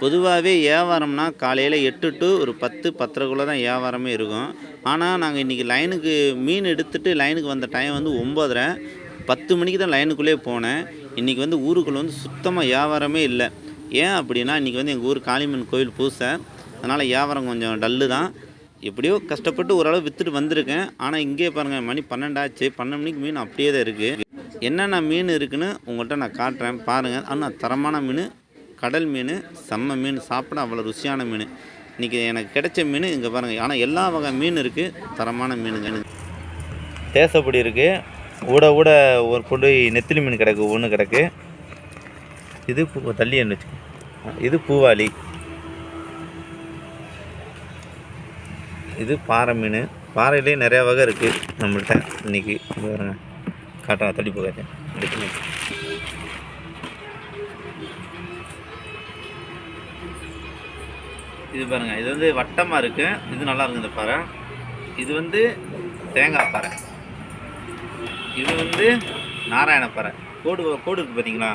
பொதுவாகவே வியாபாரம்னா காலையில் 8 டு ஒரு 10 10:30 தான் வியாபாரமே இருக்கும். ஆனால் நாங்கள் இன்றைக்கி லைனுக்கு மீன் எடுத்துகிட்டு லைனுக்கு வந்த டைம் வந்து 9:30. 10 மணிக்கு தான் லைனுக்குள்ளே போனேன். இன்றைக்கி வந்து ஊருக்குள்ளே வந்து சுத்தமாக வியாபாரமே இல்லை. ஏன் அப்படின்னா இன்றைக்கி வந்து எங்கள் ஊர் காளியம்மன் கோயில் பூசை. அதனால் வியாபாரம் கொஞ்சம் டல்லு தான். எப்படியோ கஷ்டப்பட்டு ஓரளவு விற்றுட்டு வந்திருக்கேன். ஆனால் இங்கே பாருங்கள், மணி 12 ஆச்சு. 12 மணிக்கு மீன் அப்படியே தான் இருக்குது. என்னென்ன மீன் இருக்குதுன்னு உங்கள்கிட்ட நான் காட்டுறேன் பாருங்கள். ஆனால் தரமான மீன், கடல் மீன், செம்ம மீன், சாப்பிட அவ்வளோ ருசியான மீன். இன்றைக்கி எனக்கு கிடைச்ச மீன் இங்கே பாருங்கள். ஆனால் எல்லா வகை மீன் இருக்குது, தரமான மீனுங்க. தேசப்படி இருக்குது, ஊட ஊட ஒரு பொடி நெத்திலி மீன் கிடக்கு, ஒன்று கிடக்கு. இது தள்ளி வச்சு, இது பூவாளி, இது பாறை மீன். பாறையிலே நிறையா வகை இருக்குது நம்மள்கிட்ட. இன்றைக்கி பாருங்க, காட்டுறா, தள்ளி போகாது. இது பாருங்கள், இது வந்து வட்டமாக இருக்குது. இது நல்லா இருக்குது இந்த பாறை. இது வந்து தேங்காய் பாறை. இது வந்து நாராயண பாறை. கோடு இருக்குது பார்த்தீங்களா?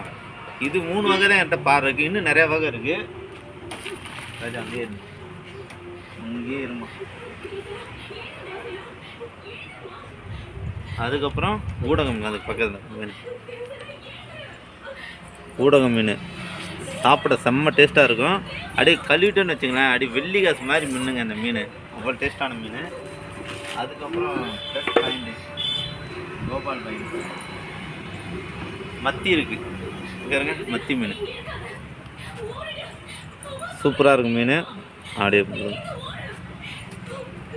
இது 3 வகை தான் என்கிட்ட பாறை இருக்குது. இன்னும் நிறையா வகை இருக்குது. ராஜா அங்கேயே இருமா. அதுக்கப்புறம் ஊடகம், அதுக்கு பக்கத்தில் மீன், ஊடகம் மீன் சாப்பிட செம்ம டேஸ்ட்டாக இருக்கும். அப்படியே கழுவிட்டோன்னு வச்சுங்களேன், அப்படியே வெள்ளி காசு மாதிரி மீனுங்க அந்த மீன், அவ்வளோ டேஸ்ட்டான மீன். அதுக்கப்புறம் கோபால் பாயிண்ட் மத்தி இருக்குது பாருங்க, மத்தி மீன் சூப்பராக இருக்கும் மீன். அப்படியே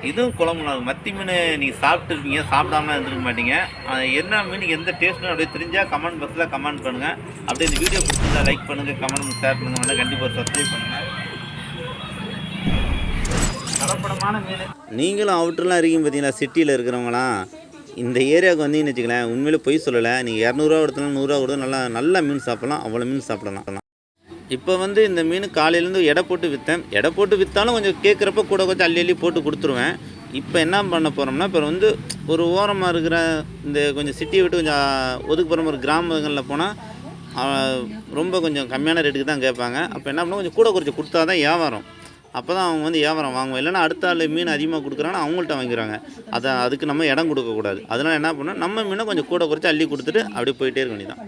இதுவும் குழம்புலாம் இருக்கும். மத்தி மீன் நீங்கள் சாப்பிட்டுருப்பீங்க, சாப்பிடாம இருந்துருக்க மாட்டீங்க. என்ன மீன், எந்த டேஸ்ட்னு அப்படியே தெரிஞ்சால் கமெண்ட் பாக்ஸில் கமெண்ட் பண்ணுங்கள். அப்படியே இந்த வீடியோ பிடிச்சிருந்தா லைக் பண்ணுங்கள், கமெண்ட் ஷேர் பண்ணுங்கள், வந்து கண்டிப்பாக ஒரு சப்ஸ்கிரைப் பண்ணுங்கள். கலப்படமான மீன். நீங்களும் அவுட்டர்லாம் இருக்கீங்க பார்த்தீங்களா, சிட்டியில் இருக்கிறவங்களாம் இந்த ஏரியாவுக்கு வந்தீங்கன்னு வச்சுக்கலாம், உண்மையிலே பொய் சொல்லலை. நீங்கள் 200 கொடுத்தாலும் 100 கொடுத்தாலும் நல்ல மீன் சாப்பிட்லாம், அவ்வளோ மீன் சாப்பிடலாம். இப்போ வந்து இந்த மீன் காலையிலேருந்து எடை போட்டு விற்றேன். எடை போட்டு விற்றாலும் கொஞ்சம் கேட்குறப்ப கூட கொஞ்சம் அள்ளி போட்டு கொடுத்துருவேன். இப்போ என்ன பண்ண போகிறோம்னா, இப்போ வந்து ஒரு ஓரமாக இருக்கிற இந்த கொஞ்சம் சிட்டியை விட்டு கொஞ்சம் ஒதுக்குப்புறம் ஒரு கிராமங்களில் போனால் ரொம்ப கொஞ்சம் கம்மியான ரேட்டுக்கு தான் கேட்பாங்க. அப்போ என்ன பண்ணால் கொஞ்சம் கூட குறைச்சி கொடுத்தா தான் வியாபாரம். அப்போ தான் அவங்க வந்து வியாபாரம் வாங்குவோம். இல்லைன்னா அடுத்த ஆள் மீன் அதிகமாக கொடுக்குறாங்கன்னா அவங்கள்ட்ட வாங்கிக்கிறாங்க. அதுக்கு நம்ம இடம் கொடுக்கக்கூடாது. அதனால் என்ன பண்ணால் நம்ம மீனை கொஞ்சம் கூட குறைச்சி அள்ளி கொடுத்துட்டு அப்படியே போயிட்டே இருக்க வேண்டியதான்.